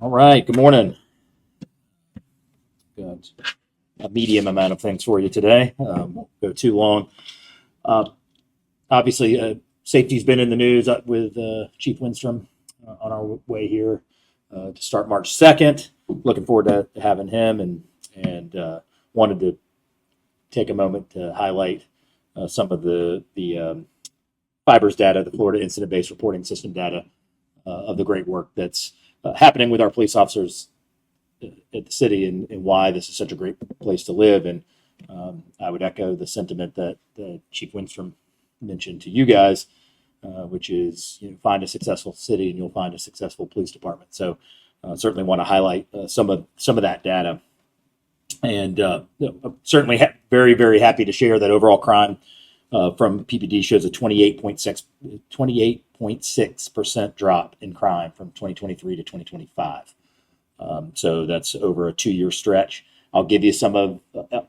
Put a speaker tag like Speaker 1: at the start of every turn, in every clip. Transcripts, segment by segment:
Speaker 1: All right, good morning. Got a medium amount of things for you today. Won't go too long. Uh, Obviously, safety's been in the news with Chief Winstrom on our way here to start March 2nd. Looking forward to having him and wanted to take a moment to highlight some of the FIBRS data, the Florida Incident-Based Reporting System data of the great work that's happening with our police officers at the city and why this is such a great place to live. And I would echo the sentiment that Chief Winstrom mentioned to you guys, which is find a successful city and you'll find a successful police department. So certainly want to highlight some of that data. And certainly very, very happy to share that overall crime from PPD shows a 28.6% drop in crime from 2023 to 2025. So that's over a 2-year stretch. I'll give you some of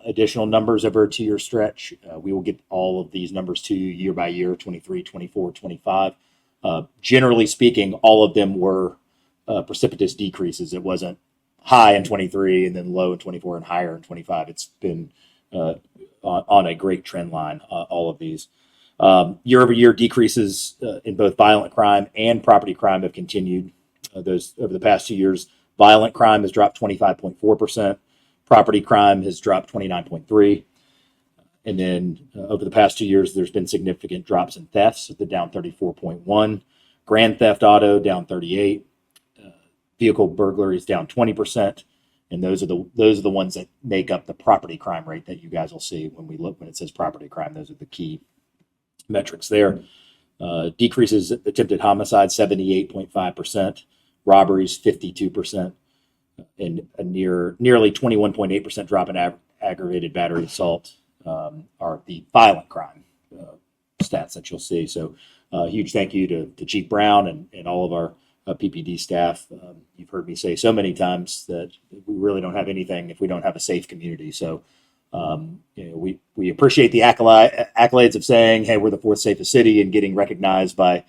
Speaker 1: additional numbers over a 2-year stretch. We will get all of these numbers to you year by year, 23, 24, 25. Generally speaking, all of them were precipitous decreases. It wasn't high in 23 and then low in 24 and higher in 25. It's been on a great trend line, all of these. Year over year decreases in both violent crime and property crime have continued. Those over the past 2 years, violent crime has dropped 25.4%. Property crime has dropped 29.3%. And then over the past 2 years, there's been significant drops in thefts. They're down 34.1%. Grand theft auto down 38%. Vehicle burglaries down 20%. And those are the ones that make up the property crime rate that you guys will see when it says property crime. Those are the key metrics there. Decreases attempted homicide 78.5%, robberies 52%, and a nearly 21.8% drop in aggravated battery assault are the violent crime stats that you'll see. So huge thank you to Chief Brown and all of our PPD staff. You've heard me say so many times that we really don't have anything if we don't have a safe community. So we appreciate the accolades of saying, hey, we're the fourth safest city and getting recognized by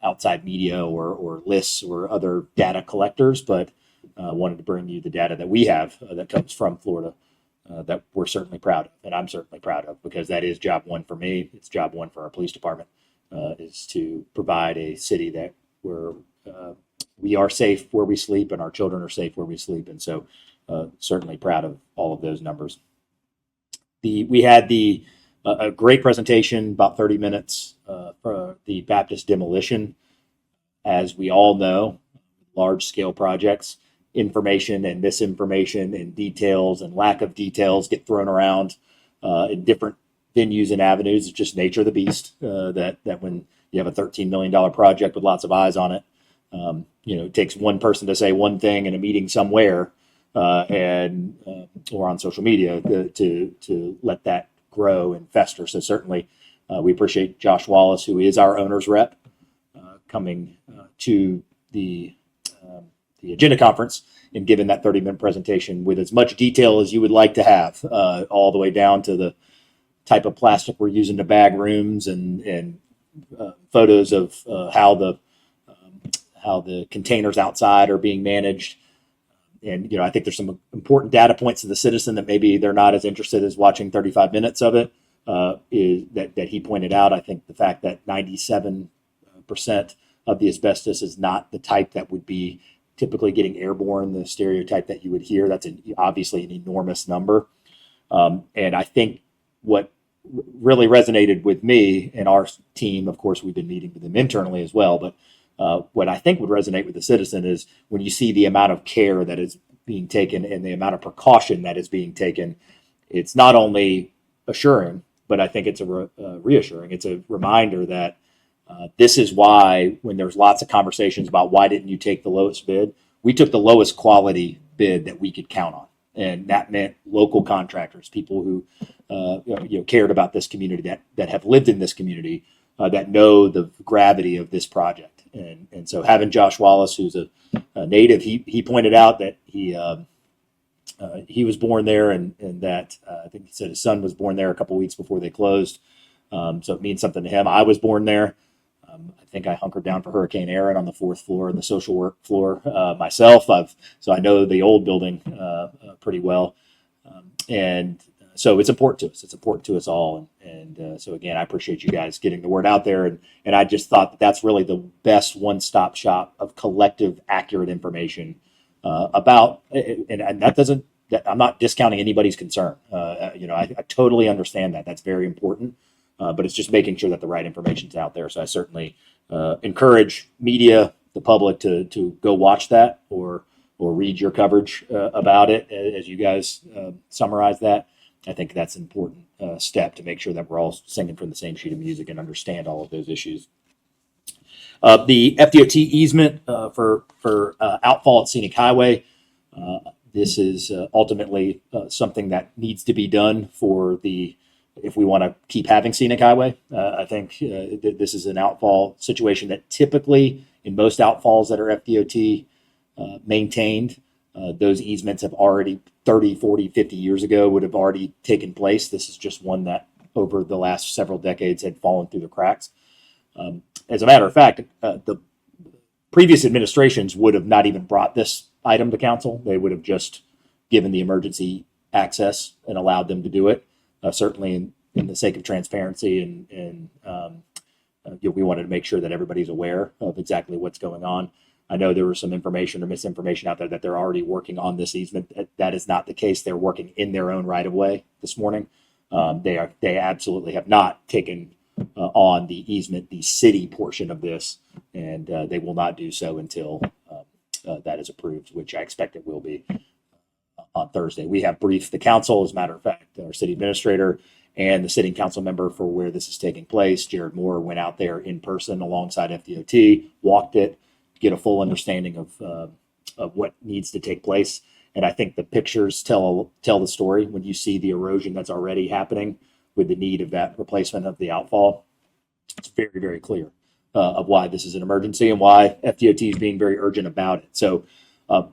Speaker 1: outside media or lists or other data collectors, but wanted to bring you the data that we have that comes from Florida that we're certainly proud of, and I'm certainly proud of, because that is job one for me. It's job one for our police department, is to provide a city that where we are safe where we sleep and our children are safe where we sleep. And so certainly proud of all of those numbers. We had a great presentation, about 30 minutes for the Baptist demolition. As we all know, large scale projects, information and misinformation and details and lack of details get thrown around in different venues and avenues. It's just nature of the beast that when you have a $13 million project with lots of eyes on it, it takes one person to say one thing in a meeting somewhere or on social media to let that grow and fester. So certainly we appreciate Josh Wallace, who is our owner's rep, coming to the agenda conference and giving that 30-minute presentation with as much detail as you would like to have, all the way down to the type of plastic we're using to bag rooms and photos of how the containers outside are being managed. And I think there's some important data points to the citizen that maybe they're not as interested as watching 35 minutes of it. Is that he pointed out. I think the fact that 97% of the asbestos is not the type that would be typically getting airborne, the stereotype that you would hear. That's obviously an enormous number. And I think what really resonated with me and our team, of course, we've been meeting with them internally as well, but what I think would resonate with the citizen is when you see the amount of care that is being taken and the amount of precaution that is being taken. It's not only assuring, but I think it's reassuring. It's a reminder that this is why, when there's lots of conversations about why didn't you take the lowest bid, we took the lowest quality bid that we could count on. And that meant local contractors, people who cared about this community, that have lived in this community, that know the gravity of this project. And so having Josh Wallace, who's a native, he pointed out that he was born there, and that I think he said his son was born there a couple weeks before they closed. So it means something to him. I was born there. I think I hunkered down for Hurricane Aaron on the fourth floor and the social work floor myself. So I know the old building pretty well, and so it's important to us. It's important to us all, and so again, I appreciate you guys getting the word out there, and I just thought that that's really the best one-stop shop of collective, accurate information about, and that doesn't. I'm not discounting anybody's concern. I totally understand that. That's very important. But it's just making sure that the right information is out there. So I certainly encourage media, the public, to go watch that or read your coverage about it as you guys summarize that. I think that's an important step to make sure that we're all singing from the same sheet of music and understand all of those issues. The FDOT easement for outfall at Scenic Highway. This is ultimately something that needs to be done if we want to keep having Scenic Highway. I think this is an outfall situation that typically in most outfalls that are FDOT maintained, those easements have already 30, 40, 50 years ago would have already taken place. This is just one that over the last several decades had fallen through the cracks. As a matter of fact, the previous administrations would have not even brought this item to council. They would have just given the emergency access and allowed them to do it. Certainly in the sake of transparency and we wanted to make sure that everybody's aware of exactly what's going on. I know there was some information or misinformation out there that they're already working on this easement. That is not the case. They're working in their own right of way this morning. They absolutely have not taken on the easement, the city portion of this, and they will not do so until that is approved, which I expect it will be on Thursday. We have briefed the council, as a matter of fact, our city administrator and the sitting council member for where this is taking place. Jared Moore went out there in person alongside FDOT, walked it, get a full understanding of what needs to take place. And I think the pictures tell the story when you see the erosion that's already happening with the need of that replacement of the outfall. It's very, very clear of why this is an emergency and why FDOT is being very urgent about it. So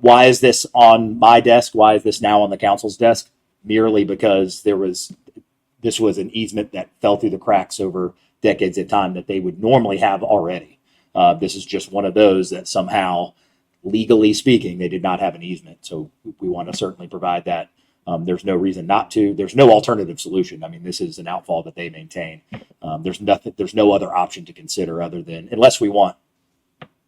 Speaker 1: why is this on my desk? Why is this now on the council's desk? Merely because this was an easement that fell through the cracks over decades of time that they would normally have already. This is just one of those that somehow, legally speaking, they did not have an easement. So we want to certainly provide that. There's no reason not to. There's no alternative solution. I mean, this is an outfall that they maintain. There's no other option to consider other than, unless we want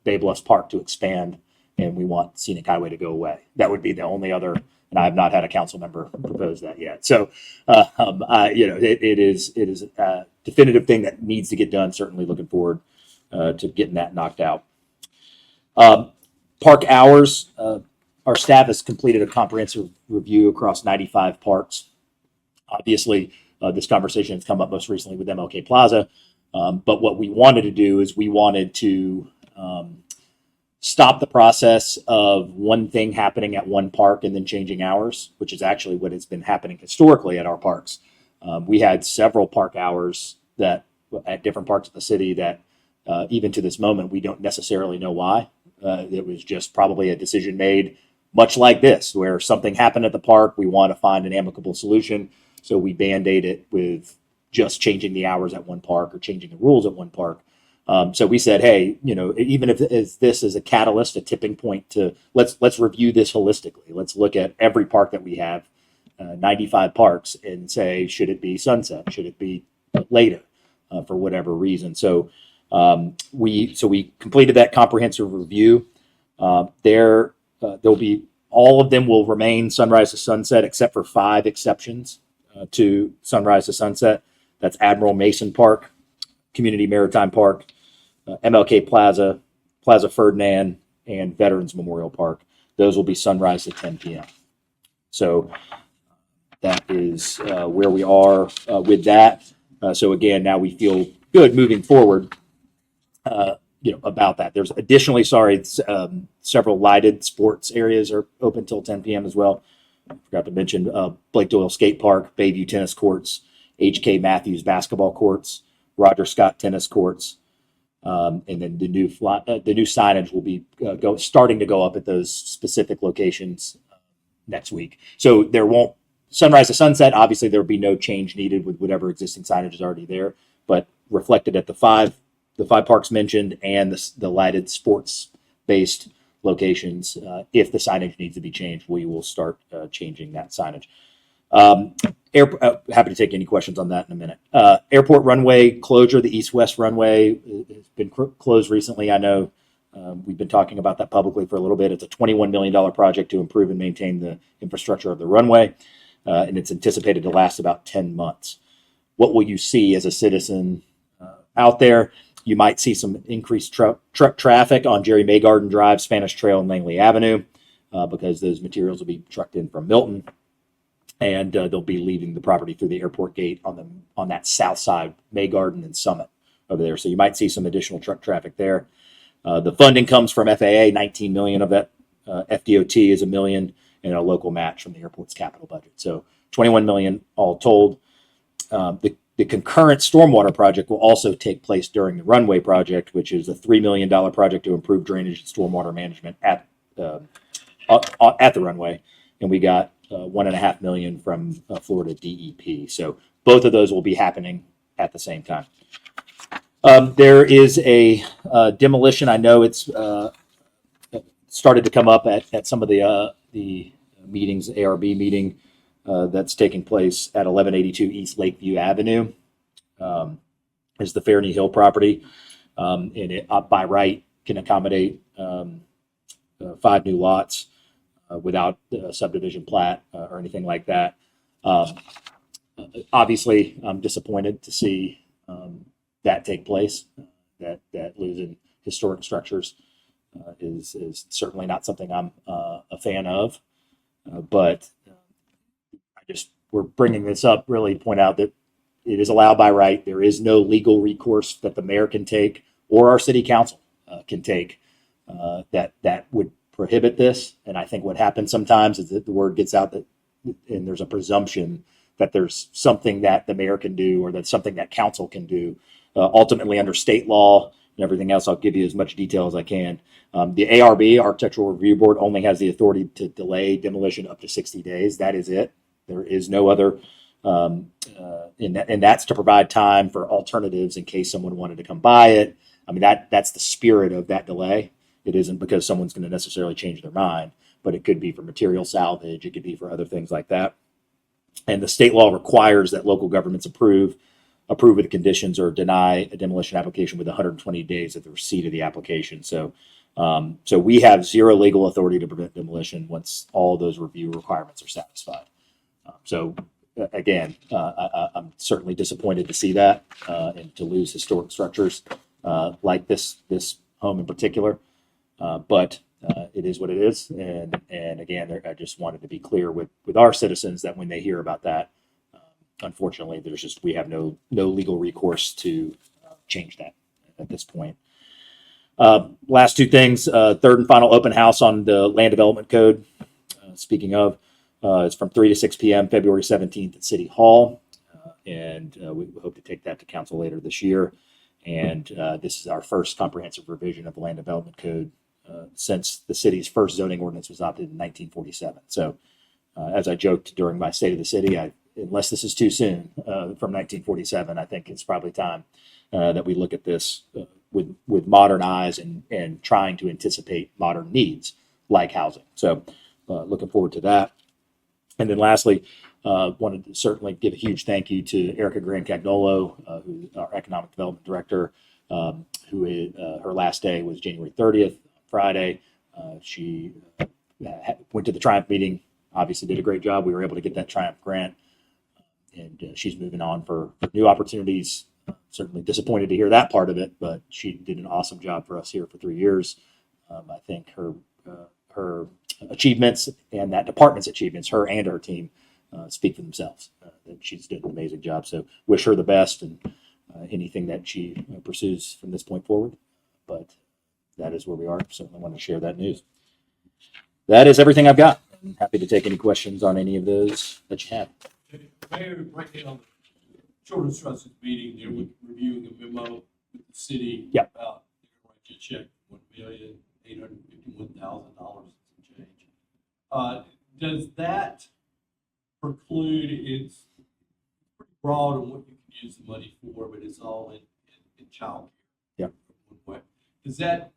Speaker 1: Bay Bluffs Park to expand and we want Scenic Highway to go away. That would be the only other, and I have not had a council member propose that yet. So, it is a definitive thing that needs to get done. Certainly looking forward to getting that knocked out. Park hours. Our staff has completed a comprehensive review across 95 parks. Obviously, this conversation has come up most recently with MLK Plaza. But what we wanted to do is we wanted to stop the process of one thing happening at one park and then changing hours, which is actually what has been happening historically at our parks. We had several park hours that at different parts of the city that even to this moment, we don't necessarily know why. It was just probably a decision made much like this, where something happened at the park. We want to find an amicable solution. So we band-aid it with just changing the hours at one park or changing the rules at one park. So we said, hey, even if this is a catalyst, a tipping point to let's review this holistically. Let's look at every park that we have, 95 parks, and say, should it be sunset? Should it be later for whatever reason? So we completed that comprehensive review. There'll be, all of them will remain sunrise to sunset except for 5 exceptions to sunrise to sunset. That's Admiral Mason Park, Community Maritime Park, MLK Plaza, Plaza Ferdinand, and Veterans Memorial Park. Those will be sunrise to 10 p.m. So that is where we are with that. So again, now we feel good moving forward about that. There's additionally, several lighted sports areas are open till 10 p.m. as well. I forgot to mention Blake Doyle Skate Park, Bayview Tennis Courts, H.K. Matthews Basketball Courts, Roger Scott Tennis Courts, and then the new signage will be starting to go up at those specific locations next week. So there won't, sunrise to sunset, obviously there will be no change needed with whatever existing signage is already there, but reflected at the 5 the 5 parks mentioned and the lighted sports-based locations. If the signage needs to be changed, we will start changing that signage. Happy to take any questions on that in a minute. Airport runway closure, the east-west runway has been closed recently. I know we've been talking about that publicly for a little bit. It's a $21 million project to improve and maintain the infrastructure of the runway, and it's anticipated to last about 10 months. What will you see as a citizen out there? You might see some increased truck traffic on Jerry Maygarden Drive, Spanish Trail, and Langley Avenue because those materials will be trucked in from Milton. And they'll be leaving the property through the airport gate on that south side, Maygarden and Summit over there. So you might see some additional truck traffic there. The funding comes from FAA, 19 million of that. FDOT is $1 million, and a local match from the airport's capital budget. So 21 million all told. The concurrent stormwater project will also take place during the runway project, which is a $3 million project to improve drainage and stormwater management at the runway. And we got $1.5 million from Florida DEP. So both of those will be happening at the same time. There is a demolition. I know it's started to come up at some of the meetings, ARB meeting that's taking place at 1182 East Lakeview Avenue. Is the Fairnie Hill property, and it by right can accommodate 5 new lots. Without a subdivision plat or anything like that. Obviously, I'm disappointed to see that take place. That losing historic structures is certainly not something I'm a fan of. But we're bringing this up really to point out that it is allowed by right. There is no legal recourse that the mayor can take or our city council can take that would prohibit this. And I think what happens sometimes is that the word gets out that, and there's a presumption that there's something that the mayor can do or that's something that council can do. Ultimately, under state law and everything else, I'll give you as much detail as I can. The ARB, Architectural Review Board, only has the authority to delay demolition up to 60 days. That is it. There is no other, and that's to provide time for alternatives in case someone wanted to come buy it. I mean, that's the spirit of that delay. It isn't because someone's going to necessarily change their mind, but it could be for material salvage. It could be for other things like that. And the state law requires that local governments approve of the conditions or deny a demolition application with 120 days of the receipt of the application. So we have zero legal authority to prevent demolition once all those review requirements are satisfied. Again, I'm certainly disappointed to see that and to lose historic structures like this home in particular. But it is what it is. And again, I just wanted to be clear with our citizens that when they hear about that, unfortunately, we have no legal recourse to change that at this point. Last 2 things, third and final open house on the land development code. Speaking of, it's from 3 to 6 p.m. February 17th at City Hall. And we hope to take that to council later this year. And this is our first comprehensive revision of the land development code since the city's first zoning ordinance was adopted in 1947. So as I joked during my State of the City, unless this is too soon from 1947, I think it's probably time that we look at this with modern eyes and trying to anticipate modern needs like housing. So looking forward to that. And then lastly, wanted to certainly give a huge thank you to Erica Graham-Cagnolo, who's our Economic Development Director, who her last day was January 30th, Friday. She went to the Triumph meeting, obviously did a great job. We were able to get that Triumph grant, and she's moving on for new opportunities. Certainly disappointed to hear that part of it, but she did an awesome job for us here for 3 years. I think her achievements and that department's achievements, her and her team, speak for themselves. That she's done an amazing job. So wish her the best and anything that she pursues from this point forward. But that is where we are. Certainly want to share that news. That is everything I've got. I'm happy to take any questions on any of those that you have.
Speaker 2: Mayor, right now, the Children's Trust's meeting, they were reviewing a memo with the city about they're going to check $1,851,000 and change. Does that preclude, it's pretty broad on what you can use the money for, but it's all in child care. does that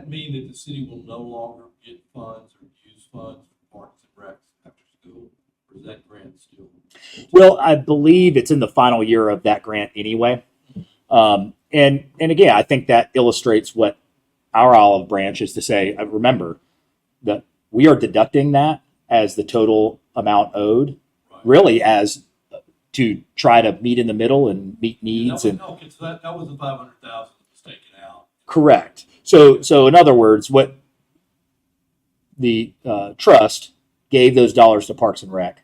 Speaker 2: mean that the city will no longer get funds or use funds for parks and recs after school? Or is that grant still?
Speaker 1: Well, I believe it's in the final year of that grant anyway. And again, I think that illustrates what our olive branch is to say. Remember that we are deducting that as the total amount owed,
Speaker 2: Right.
Speaker 1: really as to try to meet in the middle and meet needs.
Speaker 2: And okay, so that was the 500,000 that was taken out.
Speaker 1: Correct. So in other words, what the trust gave those dollars to Parks and Rec.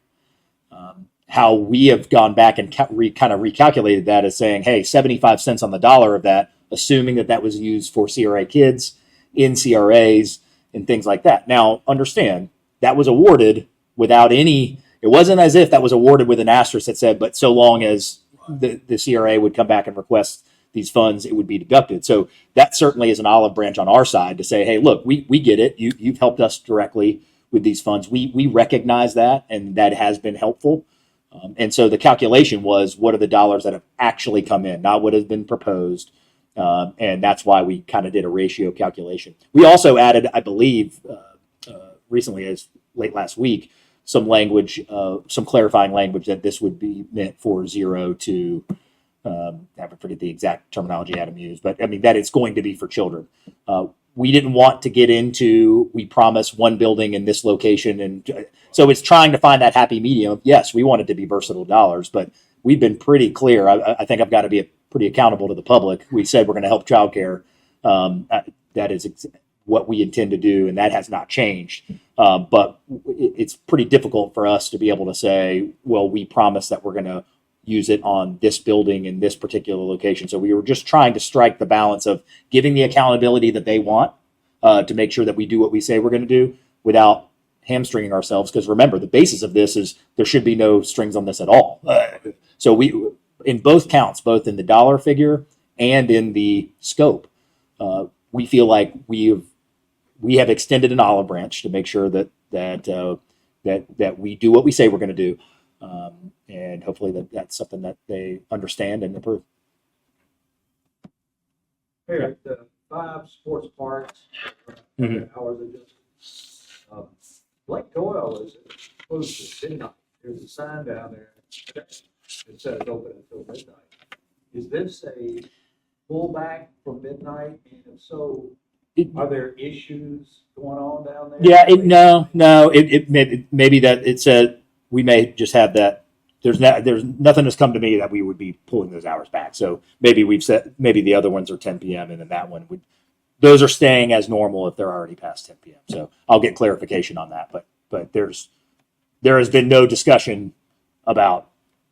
Speaker 1: How we have gone back and kind of recalculated that as saying, hey, 75 cents on the dollar of that, assuming that that was used for CRA kids in CRAs and things like that. Now, understand, that was awarded without any, it wasn't as if that was awarded with an asterisk that said, but so long as the CRA would come back and request these funds, it would be deducted. So that certainly is an olive branch on our side to say, hey, look, we get it. You've helped us directly with these funds. We recognize that, and that has been helpful. And so the calculation was, what are the dollars that have actually come in, not what has been proposed. And that's why we kind of did a ratio calculation. We also added, I believe, recently, as late last week, some language, some clarifying language that this would be meant for 0 to, I forget the exact terminology Adam used, but I mean, that it's going to be for children. We didn't want to get into, we promise one building in this location. And so it's trying to find that happy medium. Yes, we want it to be versatile dollars, but we've been pretty clear. I think I've got to be pretty accountable to the public. We said we're going to help childcare. That is what we intend to do, and that has not changed. But it's pretty difficult for us to be able to say, well, we promise that we're going to use it on this building in this particular location. So we were just trying to strike the balance of giving the accountability that they want to make sure that we do what we say we're going to do without hamstringing ourselves. Because remember, the basis of this is there should be no strings on this at all. So we, in both counts, both in the dollar figure and in the scope, we feel like we have extended an olive branch to make sure that we do what we say we're going to do. And hopefully that's something that they understand and approve.
Speaker 3: Here, the 5 sports parks, hours ago. Lake Doyle is closed to midnight. There's a sign down there that says open until midnight. Is this a pullback from midnight? And if so, are there issues going on down there?
Speaker 1: Yeah, maybe that it said we may just have that. There's nothing that's come to me that we would be pulling those hours back. So maybe we've said, maybe the other ones are 10 p.m. and then that one would, those are staying as normal if they're already past 10 p.m. So I'll get clarification on that. But there has been no discussion about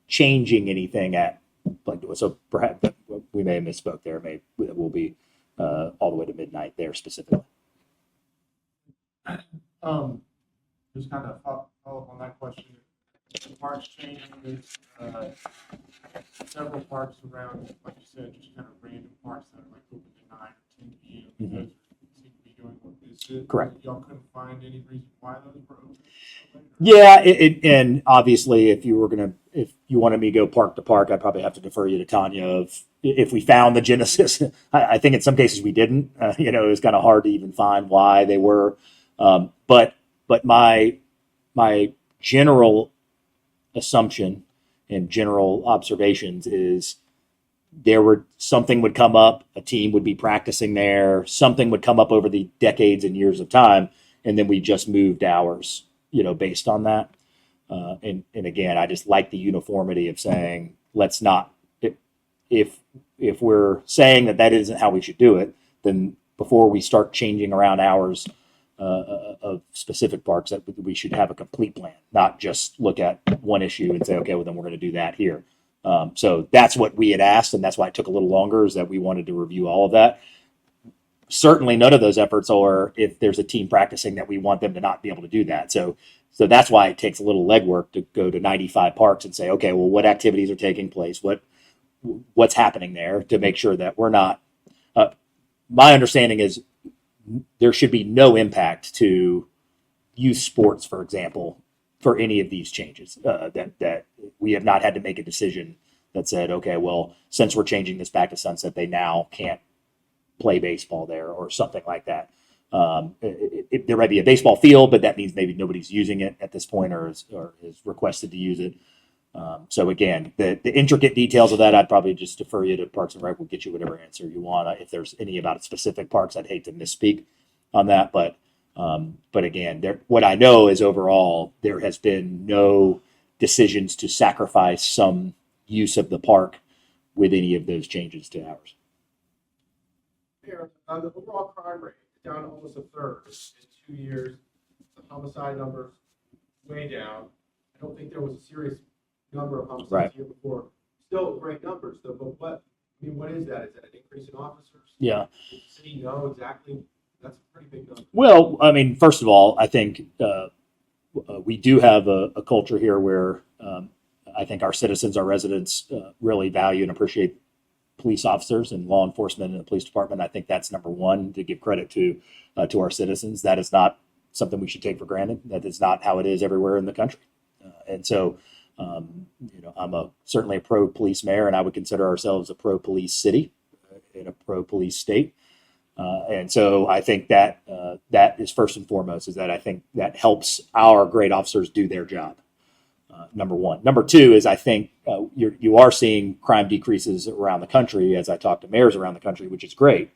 Speaker 1: changing anything at like, so perhaps we may have misspoke there. Maybe it will be all the way to midnight there specifically.
Speaker 4: Just kind of follow up on that question. The parks changing, there's several parks around, like you said, just kind of random parks that are like open to 9 or 10 p.m.
Speaker 1: Mm-hmm.
Speaker 4: Those seem to be doing what is it?
Speaker 1: Correct.
Speaker 4: Y'all couldn't find any reason why those were open?
Speaker 1: Yeah, and obviously, if you wanted me to go park to park, I'd probably have to defer you to Tanya of if we found the genesis. I think in some cases we didn't. It was kind of hard to even find why they were. But my general assumption and general observations is something would come up, a team would be practicing there, something would come up over the decades and years of time, and then we just moved hours, based on that. And again, I just like the uniformity of saying, let's not, if we're saying that isn't how we should do it, then before we start changing around hours of specific parks, that we should have a complete plan, not just look at one issue and say, okay, well, then we're going to do that here. So that's what we had asked, and that's why it took a little longer, is that we wanted to review all of that. Certainly none of those efforts are if there's a team practicing that we want them to not be able to do that. So that's why it takes a little legwork to go to 95 parks and say, okay, well, what activities are taking place? What's happening there to make sure that we're not, my understanding is there should be no impact to youth sports, for example, for any of these changes, that we have not had to make a decision that said, okay, well, since we're changing this back to sunset, they now can't play baseball there or something like that. There might be a baseball field, but that means maybe nobody's using it at this point or is requested to use it. So again, the intricate details of that, I'd probably just defer you to Parks and Rec. We'll get you whatever answer you want. If there's any about specific parks, I'd hate to misspeak on that. But again, what I know is overall, there has been no decisions to sacrifice some use of the park with any of those changes to ours.
Speaker 5: Mayor, the overall crime rate is down almost a third in 2 years. The homicide numbers way down. I don't think there was a serious number of homicides
Speaker 1: Right.
Speaker 5: the year before. Still great numbers though, but what is that? Is that an increase in officers?
Speaker 1: Yeah.
Speaker 5: Does the city know exactly? That's a pretty big number.
Speaker 1: Well, I mean, first of all, I think we do have a culture here where I think our citizens, our residents really value and appreciate police officers and law enforcement and the police department. I think that's number one, to give credit to our citizens. That is not something we should take for granted. That is not how it is everywhere in the country. And so, I'm certainly a pro-police mayor, and I would consider ourselves a pro-police city in a pro-police state. And so I think that that is first and foremost, is that I think that helps our great officers do their job. Number one. Number two is I think you are seeing crime decreases around the country as I talk to mayors around the country, which is great.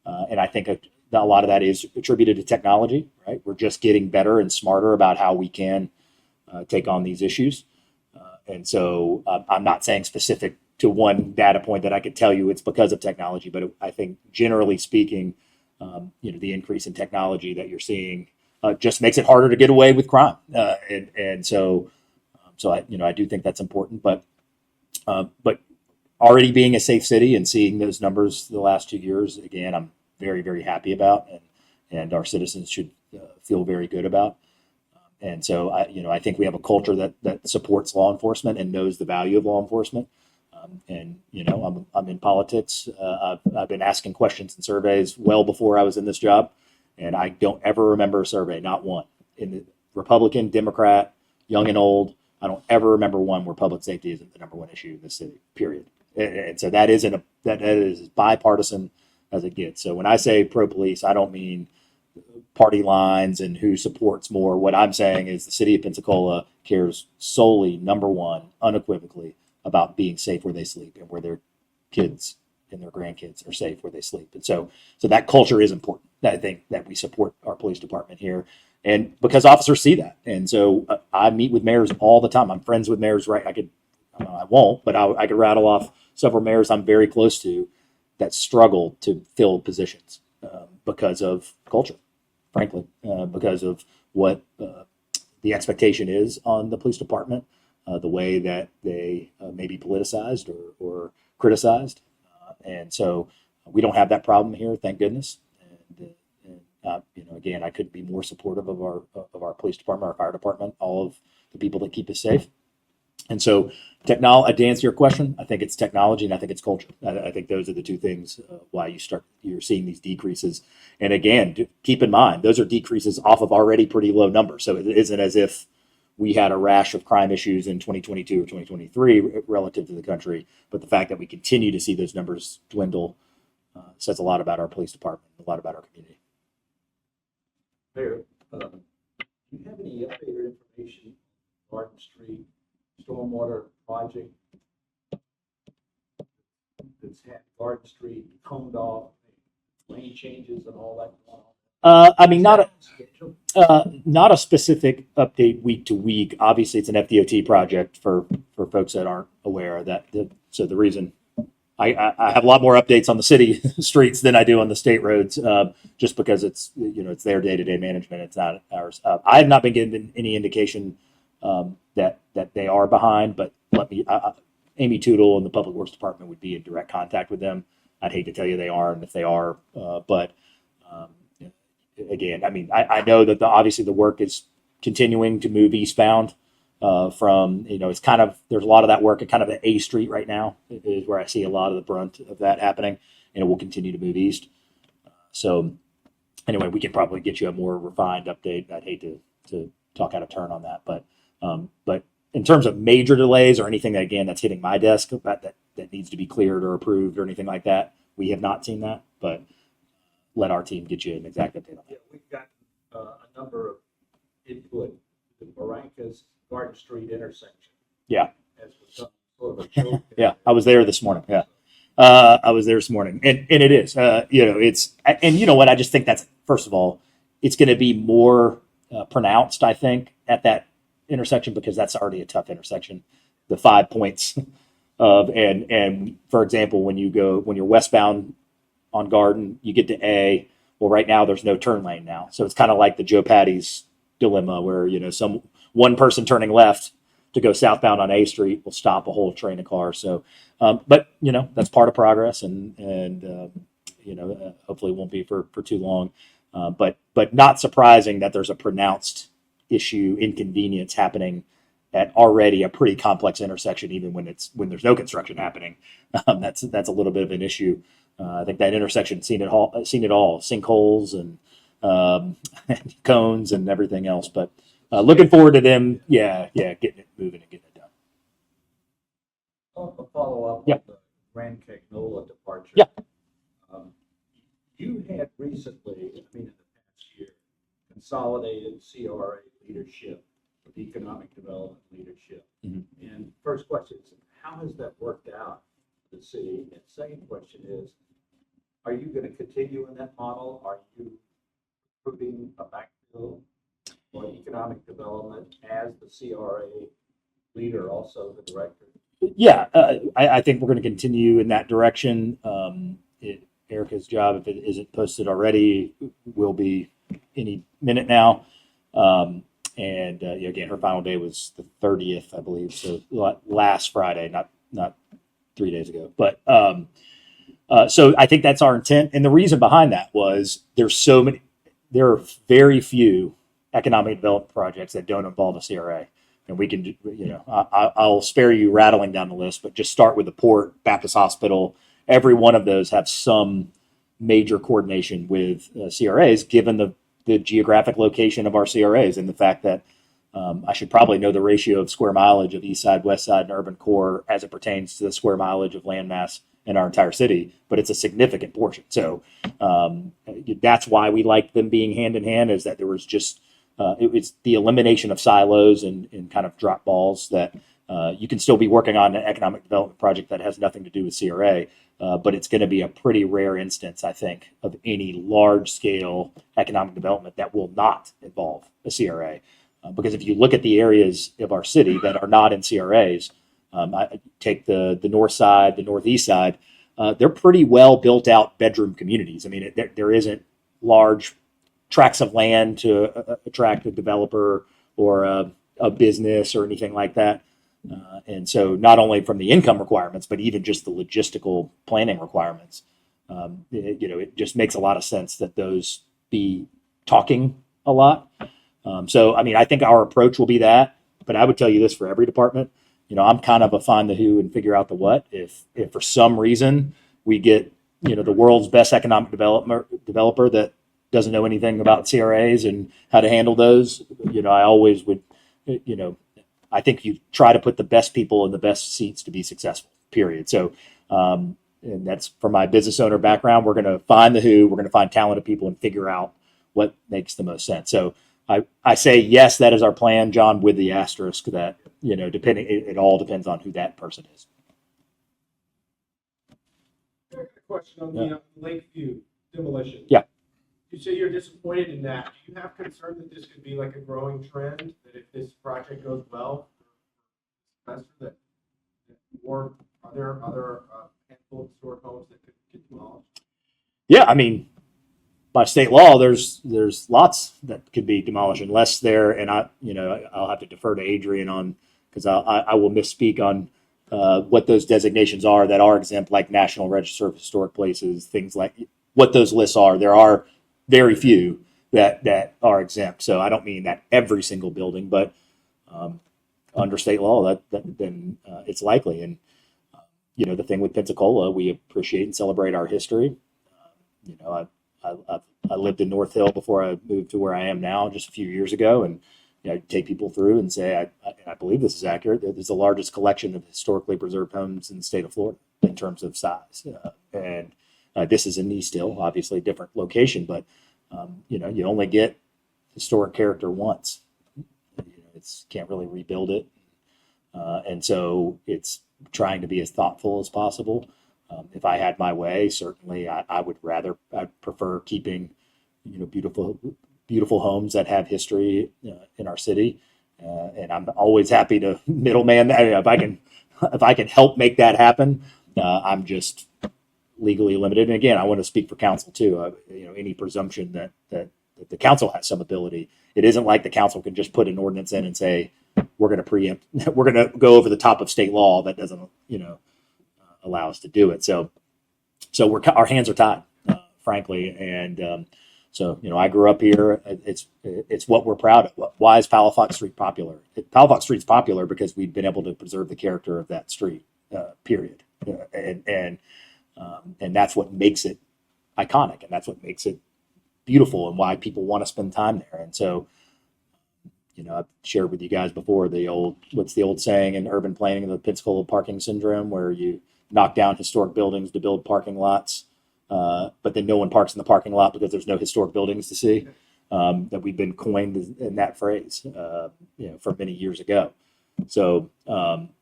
Speaker 1: And I think a lot of that is attributed to technology, right? We're just getting better and smarter about how we can take on these issues. And so I'm not saying specific to one data point that I could tell you it's because of technology, but I think generally speaking, the increase in technology that you're seeing just makes it harder to get away with crime. So I do think that's important, but already being a safe city and seeing those numbers the last 2 years, again, I'm very, very happy about, and our citizens should feel very good about. And so I think we have a culture that supports law enforcement and knows the value of law enforcement. I'm in politics. I've been asking questions and surveys well before I was in this job, and I don't ever remember a survey, not one, in the Republican, Democrat, young and old. I don't ever remember one where public safety isn't the number one issue in the city, period. And so that is as bipartisan as it gets. So when I say pro-police, I don't mean party lines and who supports more. What I'm saying is the city of Pensacola cares solely, number one, unequivocally, about being safe where they sleep and where their kids and their grandkids are safe where they sleep. And so that culture is important. I think that we support our police department here, and because officers see that. And so I meet with mayors all the time. I'm friends with mayors, right? I won't, but I could rattle off several mayors I'm very close to that struggle to fill positions because of culture, frankly, because of what the expectation is on the police department, the way that they may be politicized or criticized. And so we don't have that problem here, thank goodness. Again, I couldn't be more supportive of our police department, our fire department, all of the people that keep us safe. And so, to answer your question, I think it's technology and I think it's culture. I think those are the two things why you're seeing these decreases. And again, keep in mind, those are decreases off of already pretty low numbers. So it isn't as if we had a rash of crime issues in 2022 or 2023 relative to the country. But the fact that we continue to see those numbers dwindle says a lot about our police department, a lot about our community.
Speaker 3: Mayor, do you have any updated information on Garden Street stormwater project that's had Garden Street coned off, lane changes and all that going on?
Speaker 1: Not a specific update week to week. Obviously, it's an FDOT project for folks that aren't aware of that. So the reason I have a lot more updates on the city streets than I do on the state roads, just because it's their day-to-day management. It's not ours. I have not been given any indication that they are behind, but Amy Tootle and the Public Works Department would be in direct contact with them. I'd hate to tell you they aren't if they are, but again, I mean, I know that obviously the work is continuing to move eastbound. It's kind of, there's a lot of that work at kind of the A Street right now is where I see a lot of the brunt of that happening, and it will continue to move east. So anyway, we can probably get you a more refined update. I'd hate to talk out of turn on that, but in terms of major delays or anything that, again, that's hitting my desk that needs to be cleared or approved or anything like that, we have not seen that, but let our team get you an exact update on
Speaker 3: Yeah,
Speaker 1: that.
Speaker 3: we've got a number of input, the Barrancas Garden Street intersection.
Speaker 1: Yeah.
Speaker 3: Has become sort of a joke.
Speaker 1: Yeah, I was there this morning. Yeah. I was there this morning, and it is, it's, and you know what? I just think that's, first of all, it's going to be more pronounced, I think, at that intersection because that's already a tough intersection. The 5 points of, and for example, when you're westbound on Garden, you get to A. Well, right now there's no turn lane now, so it's kind of like the Joe Patty's dilemma, where one person turning left to go southbound on A Street will stop a whole train of cars. So, but that's part of progress, and hopefully it won't be for too long. But not surprising that there's a pronounced inconvenience happening at already a pretty complex intersection, even when there's no construction happening. That's a little bit of an issue. I think that intersection seen it all, sinkholes and cones and everything else. But looking forward to them, getting it moving and getting it done.
Speaker 3: A follow-up
Speaker 1: Yep.
Speaker 3: on the Grand Cagnola departure.
Speaker 1: Yeah.
Speaker 3: You had recently, in the past year, consolidated CRA leadership with economic development leadership.
Speaker 1: Mhm.
Speaker 3: And first question is, how has that worked out for the city? And second question is, are you going to continue in that model? Are you recruiting a backfill for economic development as the CRA leader, also the director?
Speaker 1: Yeah, I think we're going to continue in that direction. Erica's job, if it isn't posted already, will be any minute now. Again, her final day was the 30th, I believe. So last Friday, not 3 days ago. But so I think that's our intent. And the reason behind that was there are very few economic development projects that don't involve a CRA. And we can, I'll spare you rattling down the list, but just start with the port, Baptist Hospital. Every one of those have some major coordination with CRAs, given the geographic location of our CRAs and the fact that I should probably know the ratio of square mileage of east side, west side, and urban core as it pertains to the square mileage of landmass in our entire city, but it's a significant portion. So that's why we like them being hand in hand, is that there was just, it's the elimination of silos and kind of drop balls that you can still be working on an economic development project that has nothing to do with CRA, but it's going to be a pretty rare instance, I think, of any large scale economic development that will not involve a CRA. Because if you look at the areas of our city that are not in CRAs, I take the north side, the northeast side, they're pretty well built out bedroom communities. I mean, there isn't large tracts of land to attract a developer or a business or anything like that. And so not only from the income requirements, but even just the logistical planning requirements, it just makes a lot of sense that those be talking a lot. I think our approach will be that, but I would tell you this for every department, I'm kind of a find the who and figure out the what. If for some reason we get, the world's best economic developer that doesn't know anything about CRAs and how to handle those, I always would, I think you try to put the best people in the best seats to be successful, period. So, and that's from my business owner background. We're going to find the who, we're going to find talented people and figure out what makes the most sense. So I say, yes, that is our plan, John, with the asterisk that, it all depends on who that person is.
Speaker 5: I got a question on the Lakeview demolition.
Speaker 1: Yeah.
Speaker 5: You say you're disappointed in that. Do you have concern that this could be like a growing trend, that if this project goes well, are there other handful of historic homes that could get demolished?
Speaker 1: Yeah, I mean, by state law, there's lots that could be demolished unless they're, and I'll have to defer to Adrian on, because I will misspeak on what those designations are that are exempt, like National Register of Historic Places, things like what those lists are. There are very few that are exempt. So I don't mean that every single building, but under state law, then it's likely. And the thing with Pensacola, we appreciate and celebrate our history. I lived in North Hill before I moved to where I am now just a few years ago, and I take people through and say, I believe this is accurate. It's the largest collection of historically preserved homes in the state of Florida in terms of size. And This is in East Hill, obviously different location, but you know, you only get historic character once. You know, it's can't really rebuild it, and so it's trying to be as thoughtful as possible. If I had my way, certainly I'd prefer keeping, you know, beautiful homes that have history in our city, and I'm always happy to middleman that. If I can help make that happen. I'm just legally limited, and again, I want to speak for council too. You know, any presumption that the council has some ability, it isn't like the council can just put an ordinance in and say we're going to preempt, we're going to go over the top of state law that doesn't, you know, allow us to do it. So our hands are tied, frankly, and so, you know, I grew up here. It's what we're proud of. Why is Palafox Street popular? Palafox Street's popular because we've been able to preserve the character of that street, period. And that's what makes it iconic, and that's what makes it beautiful, and why people want to spend time there. And so, you know, I've shared with you guys before what's the old saying in urban planning, the Pensacola parking syndrome, where you knock down historic buildings to build parking lots. But then no one parks in the parking lot because there's no historic buildings to see. That we've been coined in that phrase, you know, from many years ago. So,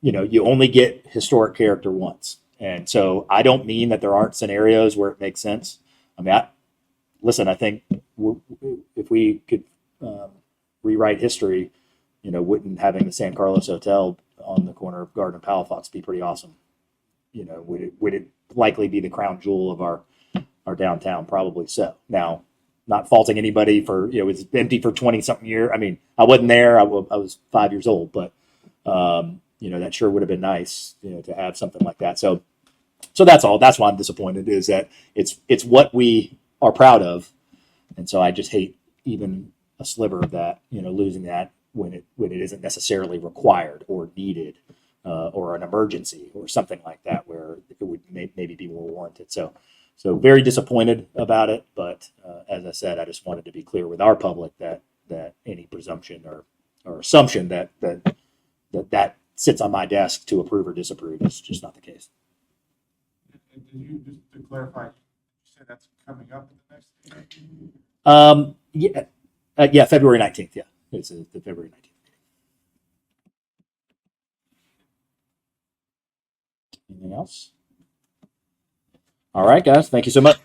Speaker 1: you know, you only get historic character once. And so I don't mean that there aren't scenarios where it makes sense. I mean, I think if we could rewrite history, you know, wouldn't having the San Carlos Hotel on the corner of Garden and Palafox be pretty awesome? You know, would it likely be the crown jewel of our downtown? Probably so. Now, not faulting anybody for, you know, it's empty for 20 something years. I mean, I wasn't there. I was 5 years old, but you know, that sure would have been nice, you know, to have something like that. So that's all. That's why I'm disappointed, is that it's what we are proud of, and so I just hate even a sliver of that, you know, losing that when it isn't necessarily required or needed, or an emergency or something like that, where it would maybe be more warranted. So very disappointed about it. But as I said, I just wanted to be clear with our public that any presumption or assumption that sits on my desk to approve or disapprove is just not the case.
Speaker 4: And did you, just to clarify, you said that's coming up in the next meeting?
Speaker 1: Yeah, February 19th. Yeah, it's the February 19th. Anything else? All right, guys. Thank you so much.